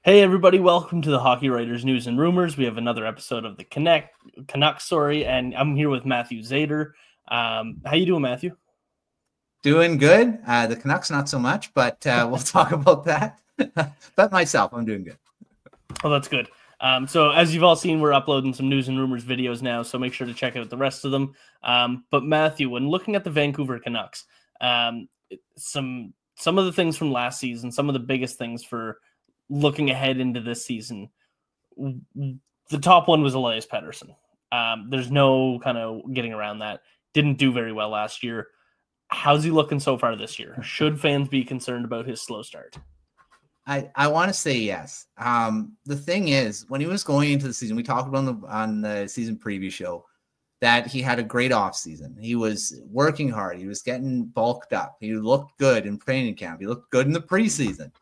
Hey everybody, welcome to the Hockey Writers News and Rumors. We have another episode of the Canucks, and I'm here with Matthew Zator. How you doing, Matthew? Doing good. The Canucks not so much, but we'll talk about that. But myself, I'm doing good. Oh, that's good. So as you've all seen, we're uploading some news and rumors videos now, so make sure to check out the rest of them. But Matthew, when looking at the Vancouver Canucks, some of the things from last season, some of the biggest things for looking ahead into this season, the top one was Elias Pettersson. There's no kind of getting around that. Didn't do very well last year. How's he looking so far this year? Should fans be concerned about his slow start? I want to say yes. The thing is, when he was going into the season, we talked about on the season preview show that he had a great offseason. He was working hard. He was getting bulked up. He looked good in training camp. He looked good in the preseason.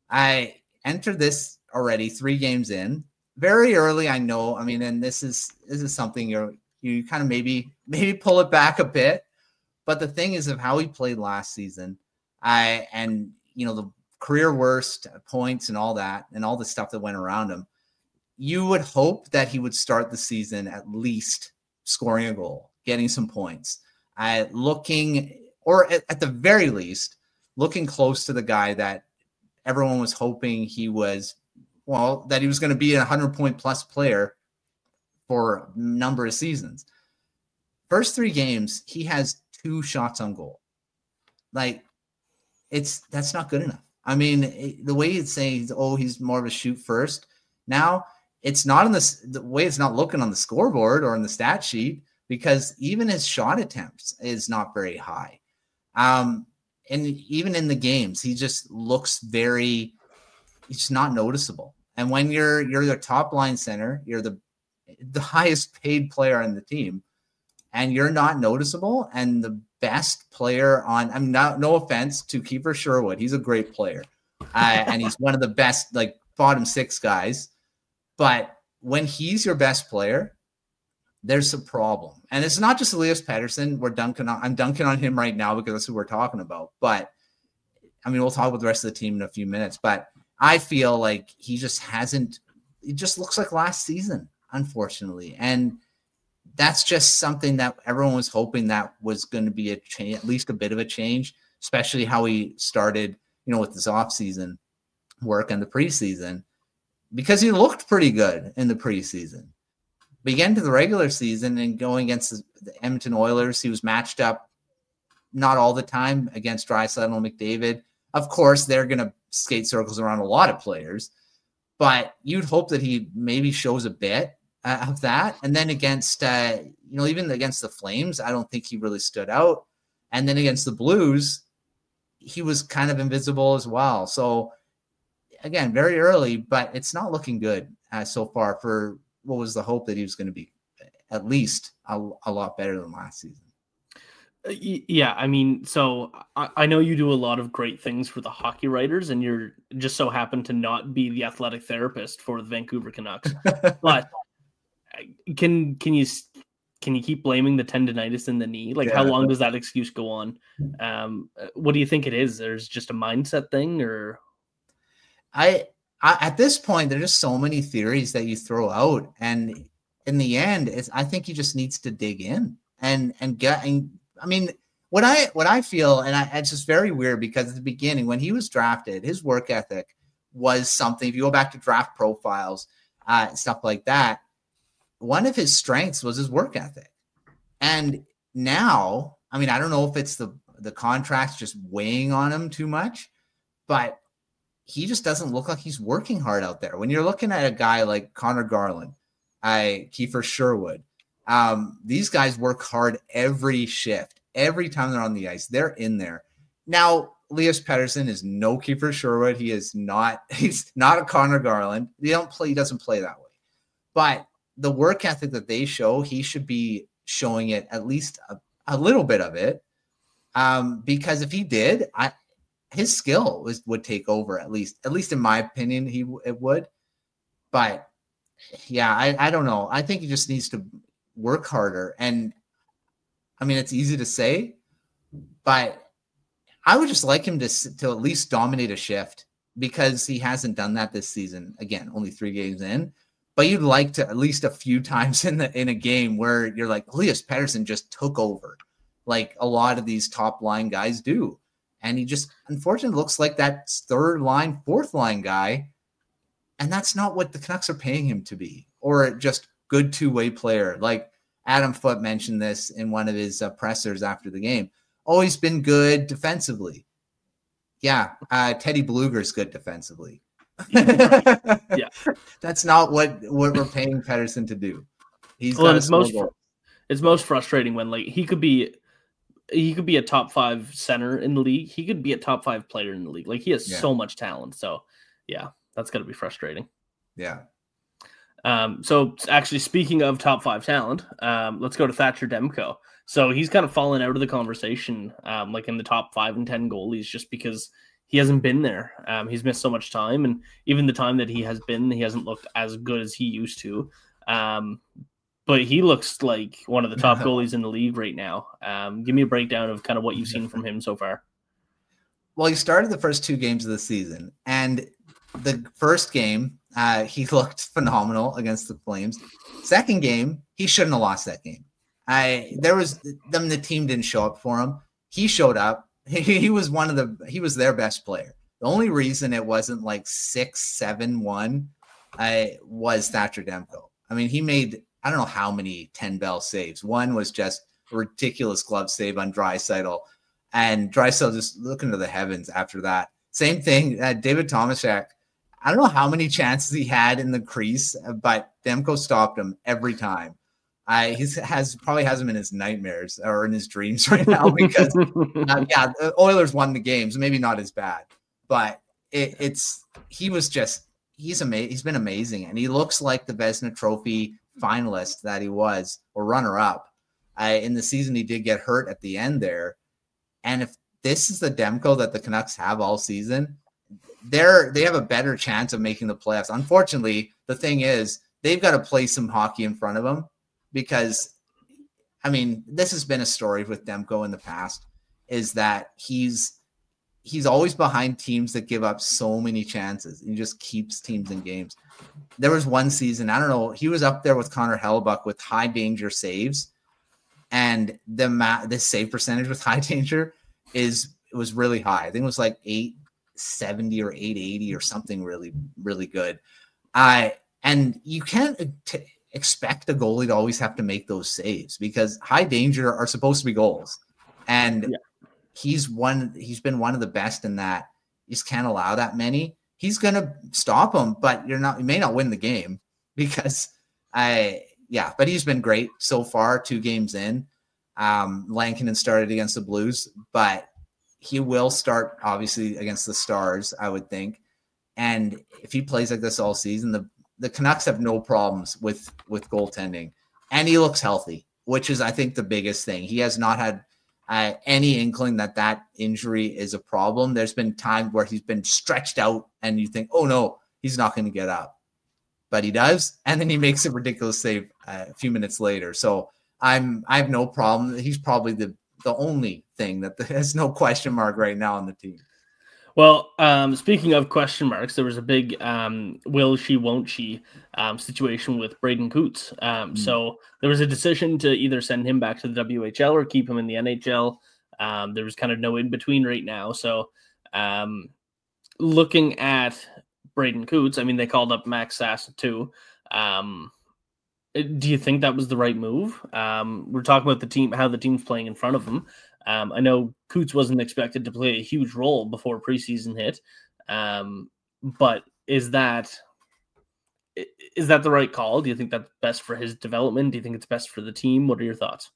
I entered this already 3 games in. Very early, I know. I mean, and this is something you kind of maybe pull it back a bit. But the thing is of how he played last season, the career worst points and all that, and all the stuff that went around him, you would hope that he would start the season at least scoring a goal, getting some points, looking, or at the very least, looking close to the guy that everyone was hoping he was going to be a 100-point plus player for a number of seasons. First 3 games, he has 2 shots on goal. That's not good enough. I mean, the way it's saying, he's more of a shoot first. Now it's not the way it's not looking on the scoreboard or on the stat sheet, because even his shot attempts is not very high. And even in the games, he just looks he's just not noticeable. And when you're the top line center, you're the highest paid player on the team, and you're not noticeable, and the best player no offense to Kiefer Sherwood. He's a great player. And he's one of the best, bottom 6 guys. But when he's your best player, there's a problem. And it's not just Elias Pettersson. I'm dunking on him right now because that's who we're talking about. But I mean, we'll talk about the rest of the team in a few minutes. But I feel like it just looks like last season, unfortunately. And that's just something that everyone was hoping that was going to be a change, at least a bit of a change, especially how he started, with his offseason work and the preseason, because he looked pretty good in the preseason. But you get into the regular season and going against the Edmonton Oilers, he was matched up not all the time against Draisaitl and McDavid. Of course, they're going to skate circles around a lot of players, but you'd hope that he maybe shows a bit of that. And then against, even against the Flames, I don't think he really stood out. And then against the Blues, he was kind of invisible as well. So again, very early, but it's not looking good so far for what was the hope that he was going to be at least a lot better than last season. Yeah, I mean, so I know you do a lot of great things for the Hockey Writers, and you're just so happen to not be the athletic therapist for the Vancouver Canucks. But can you keep blaming the tendonitis in the knee? How long does that excuse go on? What do you think it is? There's just a mindset thing, or I at this point, there's just so many theories that you throw out, and in the end, I think he just needs to dig in and get. I mean, what I feel, and it's just very weird because at the beginning, when he was drafted, his work ethic was something. If you go back to draft profiles, stuff like that, one of his strengths was his work ethic. And now, I mean, I don't know if it's the contracts just weighing on him too much, but he just doesn't look like he's working hard out there. When you're looking at a guy like Connor Garland, Kiefer Sherwood, these guys work hard every shift. Every time they're on the ice, they're in there. Now, Elias Pettersson is no Kiefer Sherwood. He's not a Connor Garland. He doesn't play that way. But the work ethic that they show, he should be showing it, at least a little bit of it. Because if he did, his skill would take over, at least in my opinion, it would. But yeah, I don't know. I think he just needs to work harder. And I mean, it's easy to say, but I would just like him to at least dominate a shift. because he hasn't done that this season. Again, only 3 games in, but you'd like to at least a few times in a game where you're like, Elias Pettersson just took over, like a lot of these top line guys do. And he just unfortunately looks like that 3rd line, 4th line guy. And that's not what the Canucks are paying him to be, or just good 2-way player. Like Adam Foote mentioned this in one of his pressers after the game. Always been good defensively. Yeah, Teddy Bluger's good defensively. Yeah, that's not what we're paying Pettersson to do. He's it's most frustrating when like he could be a top 5 center in the league. He could be a top 5 player in the league. Like he has so much talent. So yeah, that's got to be frustrating. Yeah. So actually, speaking of top 5 talent, let's go to Thatcher Demko. So he's kind of fallen out of the conversation, like in the top 5 and 10 goalies, just because he hasn't been there. He's missed so much time, and even the time that he has been, he hasn't looked as good as he used to. But he looks like one of the top goalies in the league right now. Give me a breakdown of kind of what you've seen from him so far. Well, he started the first 2 games of the season, and the first game, he looked phenomenal against the Flames. Second game, he shouldn't have lost that game. The team didn't show up for him. He showed up. He was their best player. The only reason it wasn't like 6-7-1 was Thatcher Demko. I mean, he made, I don't know how many 10-bell saves. One was just a ridiculous glove save on Draisaitl, and Draisaitl just looking to the heavens after that. Same thing, David Tomaszek. I don't know how many chances he had in the crease, but Demko stopped him every time. He probably has him in his nightmares or in his dreams right now because, the Oilers won the games. Maybe not as bad, but he's amazing. He's been amazing, and he looks like the Vezina Trophy finalist that he was, or runner-up. In the season, he did get hurt at the end there, and if this is the Demko that the Canucks have all season, they have a better chance of making the playoffs. Unfortunately, the thing is, they've got to play some hockey in front of them because, I mean, this has been a story with Demko in the past, is that he's always behind teams that give up so many chances. He just keeps teams in games. There was one season, I don't know, he was up there with Connor Hellebuyck with high danger saves, and the save percentage with high danger was really high. I think it was like 870 or 880 or something really, really good. And you can't expect a goalie to always have to make those saves because high danger are supposed to be goals. And he's been one of the best in that. You just can't allow that many. He's going to stop them, but you may not win the game because but he's been great so far, 2 games in. Lankinen started against the Blues, but he will start obviously against the Stars, I would think. And if he plays like this all season, the Canucks have no problems with goaltending, and he looks healthy, which is, I think, the biggest thing. He has not had any inkling that injury is a problem. There's been times where he's been stretched out and you think, oh no, he's not going to get up, but he does. And then he makes a ridiculous save a few minutes later. So I have no problem. He's probably the only thing that there's no question mark right now on the team. Well, speaking of question marks, there was a big will she, won't she situation with Braeden Cootes. So there was a decision to either send him back to the WHL or keep him in the NHL. There was kind of no in between right now. So looking at Braeden Cootes, I mean, they called up Max Sassa too. Do you think that was the right move? We're talking about the team, how the team's playing in front of them. I know Cootes wasn't expected to play a huge role before preseason hit, but is that the right call? Do you think that's best for his development? Do you think it's best for the team? What are your thoughts?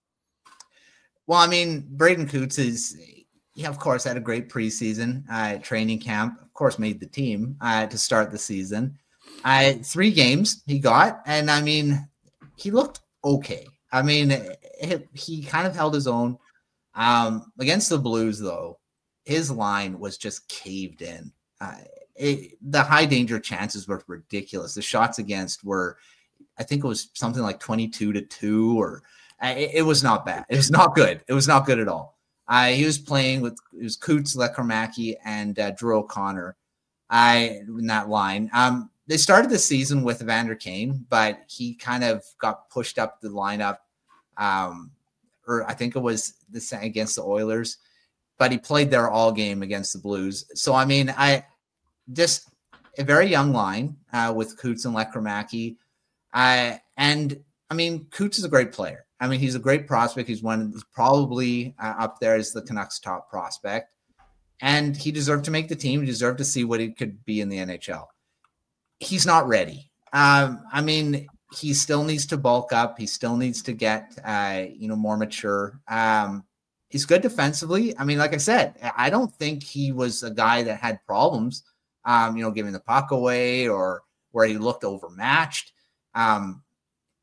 Well, I mean, Braeden Cootes of course, had a great preseason training camp. Of course, made the team to start the season. 3 games he got, and I mean, he looked okay. I mean, he kind of held his own. Against the Blues, though, his line was just caved in. The high danger chances were ridiculous. The shots against were, I think it was something like 22-2, or it was not bad. It was not good. It was not good at all. He was playing with Cootes, Lekkerimäki, and Drew O'Connor. in that line. They started the season with Evander Kane, but he kind of got pushed up the lineup. Or I think it was against the Oilers, but he played there all game against the Blues. So, I mean, just a very young line with Cootes and Lekkerimäki. And, I mean, Cootes is a great player. I mean, he's a great prospect. He's probably up there as the Canucks' top prospect. And he deserved to make the team. He deserved to see what he could be in the NHL. He's not ready. I mean, he still needs to bulk up. He still needs to get, more mature. He's good defensively. I mean, like I said, I don't think he was a guy that had problems, giving the puck away or where he looked overmatched. I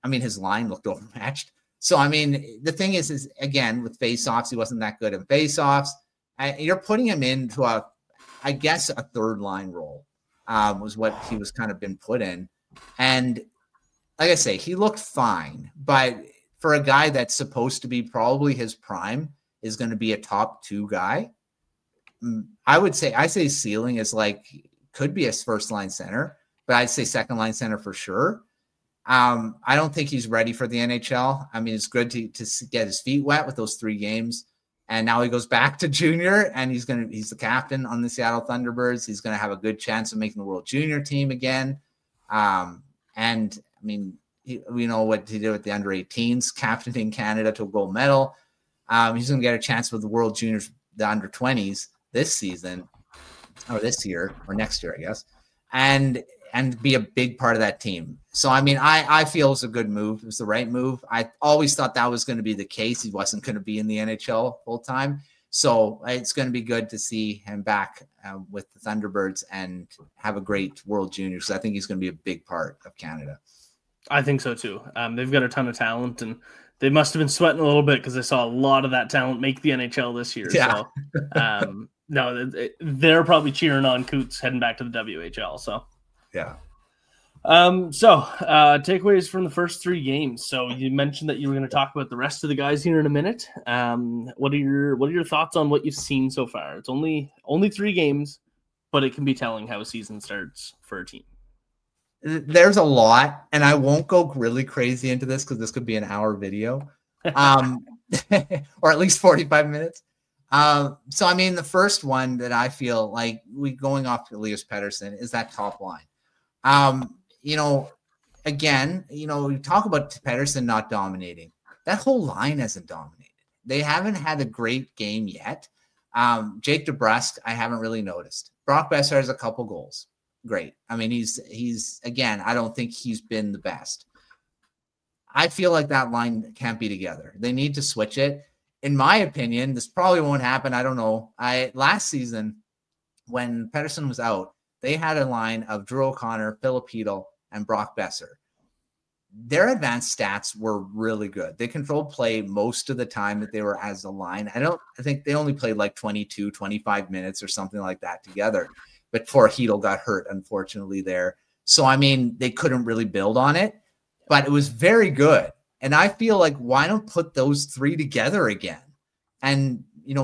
mean, his line looked overmatched. So, I mean, the thing is again, with faceoffs, he wasn't that good in faceoffs. You're putting him into a third line role was what he was kind of been put in. And like I say, he looked fine, but for a guy that's supposed to be probably his prime is going to be a top 2 guy. I say ceiling is could be his first line center, but I'd say second line center for sure. I don't think he's ready for the NHL. I mean, it's good to get his feet wet with those 3 games. And now he goes back to junior, and he's the captain on the Seattle Thunderbirds. He's going to have a good chance of making the World Junior team again. And I mean, we know what he did with the under-18s, captaining Canada to a gold medal. He's going to get a chance with the World Juniors, the under-20s this season, or this year, or next year, I guess, and be a big part of that team. So, I mean, I feel it's a good move. It was the right move. I always thought that was going to be the case. He wasn't going to be in the NHL full time. So it's going to be good to see him back with the Thunderbirds and have a great World Juniors. I think he's going to be a big part of Canada. I think so too. They've got a ton of talent, and they must have been sweating a little bit because they saw a lot of that talent make the NHL this year. Yeah. So, no, they're probably cheering on Cootes heading back to the WHL. So, yeah. Takeaways from the first 3 games. So you mentioned that you were going to talk about the rest of the guys here in a minute. What are your thoughts on what you've seen so far? It's only 3 games, but it can be telling how a season starts for a team. There's a lot, and I won't go really crazy into this because this could be an hour video, or at least 45 minutes. So, I mean, the first one that I feel like going off to Elias Pettersson is that top line. Again, we talk about Pettersson not dominating. That whole line hasn't dominated. They haven't had a great game yet. Jake DeBrusk, I haven't really noticed. Brock Besser has a couple goals. Great. I mean, he's again, I don't think he's been the best. I feel like that line can't be together. They need to switch it. In my opinion, this probably won't happen. I don't know. Last season, when Pettersson was out, they had a line of Drew O'Connor, Filipino, and Brock Besser. Their advanced stats were really good. They controlled play most of the time that they were as a line. I think they only played 22, 25 minutes or something like that together. But Hedl got hurt, unfortunately, there. So, I mean, they couldn't really build on it, but it was very good. And I feel like, why don't put those 3 together again and,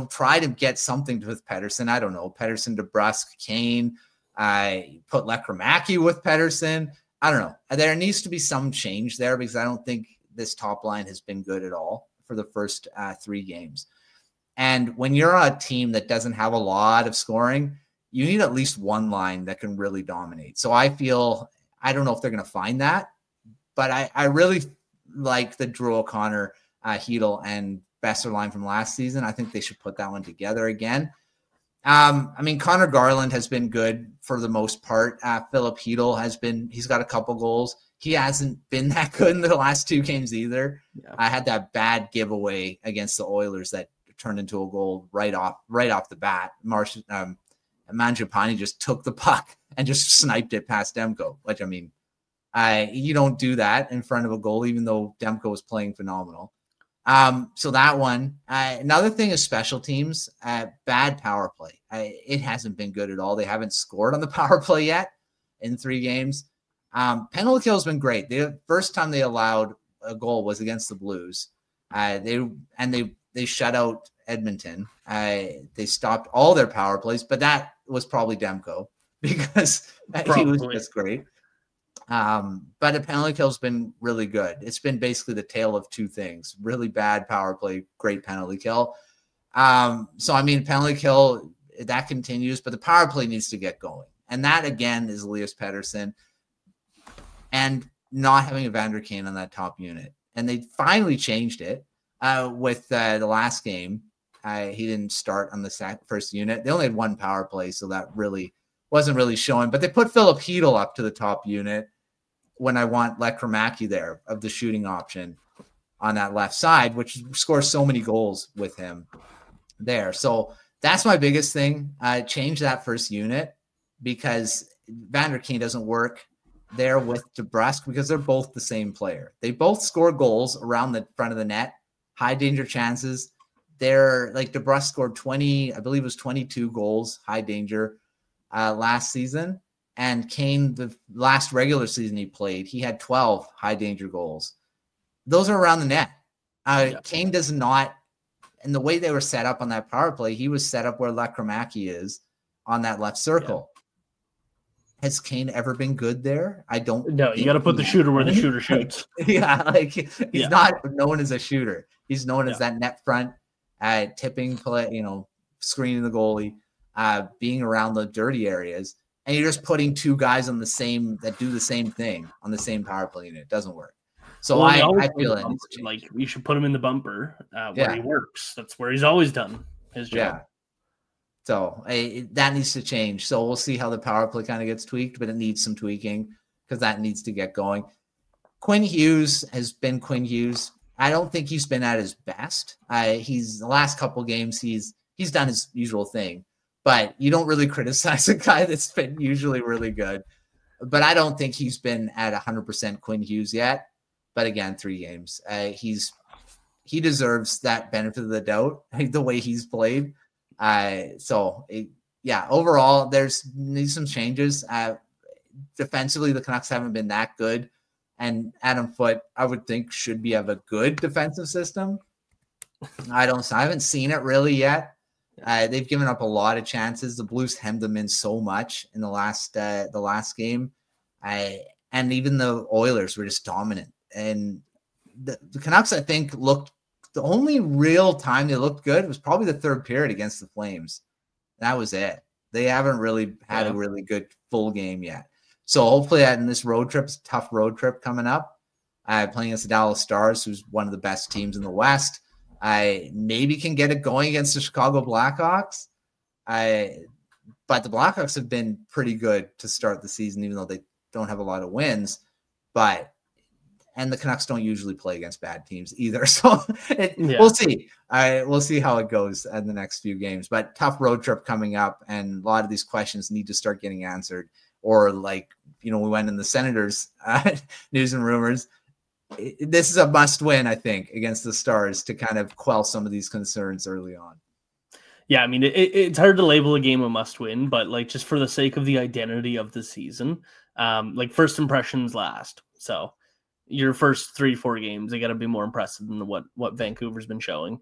try to get something with Pettersson? I don't know. Pettersson, DeBrusk, Kane. I put Lekkerimäki with Pettersson. I don't know. There needs to be some change there because I don't think this top line has been good at all for the first 3 games. And when you're a team that doesn't have a lot of scoring, you need at least one line that can really dominate. So I don't know if they're going to find that, but I really like the Drew O'Connor, Hedl, and Besser line from last season. I think they should put that one together again. I mean, Connor Garland has been good for the most part. Philip Hedl he's got a couple goals. He hasn't been that good in the last 2 games either. Yeah. I had that bad giveaway against the Oilers that turned into a goal right off the bat. Mangiapane just took the puck and just sniped it past Demko, which, I mean, you don't do that in front of a goal, even though Demko was playing phenomenal. So that one. Another thing is special teams. Bad power play. It hasn't been good at all. They haven't scored on the power play yet in 3 games. Penalty kill has been great. The first time they allowed a goal was against the Blues. They shut out Edmonton. They stopped all their power plays, but that was probably Demko. because he was just great. But a penalty kill has been really good. It's been basically the tale of two things: really bad power play, great penalty kill. So I mean, penalty kill that continues, but the power play needs to get going, and that again is Elias Pettersson, and not having a Vander Kane on that top unit. And they finally changed it with the last game. He didn't start on the first unit. They only had one power play, so that really wasn't really showing. But they put Philip Hedl up to the top unit when I want Lekramaki there of the shooting option on that left side, which scores so many goals with him there. So that's my biggest thing. Change that first unit, because Vander Kane doesn't work there with DeBrusk, because they're both the same player. They both score goals around the front of the net, high danger chances. They're like DeBrusk scored 20, I believe it was 22 goals, high danger last season. And Kane, the last regular season he played, he had 12 high danger goals. Those are around the net. Kane does not, and the way they were set up on that power play, he was set up where Lekramaki is on that left circle. Yeah. Has Kane ever been good there? I don't. No, you got to put the shooter where the shooter shoots. Yeah, like he's not known as a shooter. He's known as that net front, tipping play, screening the goalie, being around the dirty areas. And you're just putting two guys on the same that do the same thing on the same power play unit. It doesn't work. So I feel it. Like we should put him in the bumper where he works. That's where he's always done his job. Yeah. So that needs to change. So we'll see how the power play kind of gets tweaked, but it needs some tweaking because that needs to get going. Quinn Hughes has been Quinn Hughes. I don't think he's been at his best. He's the last couple games he's done his usual thing. But you don't really criticize a guy that's been usually really good. But I don't think he's been at 100% Quinn Hughes yet. But again, 3 games. He deserves that benefit of the doubt, the way he's played. Overall, needs some changes. Defensively, the Canucks haven't been that good. And Adam Foote, I would think, should have a good defensive system. I haven't seen it really yet. They've given up a lot of chances. The Blues hemmed them in so much in the last game. And even the Oilers were just dominant. And the Canucks, I think, looked the only real time they looked good was probably the third period against the Flames. That was it. They haven't really had a really good full game yet. So hopefully in this road trip, it's a tough road trip coming up, playing against the Dallas Stars, who's one of the best teams in the West. I maybe can get it going against the Chicago Blackhawks. But the Blackhawks have been pretty good to start the season, even though they don't have a lot of wins. And the Canucks don't usually play against bad teams either. So we'll see. We'll see how it goes in the next few games. But tough road trip coming up, and a lot of these questions need to start getting answered. Or we went in the Senators news and rumors. This is a must win, I think, against the Stars to kind of quell some of these concerns early on. Yeah, I mean, it's hard to label a game a must win, but just for the sake of the identity of the season, first impressions last. So your first 3-4 games, they got to be more impressive than what Vancouver's been showing.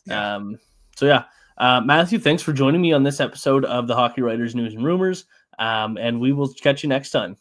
Yeah. Matthew, thanks for joining me on this episode of the Hockey Writers News and Rumors. And we will catch you next time.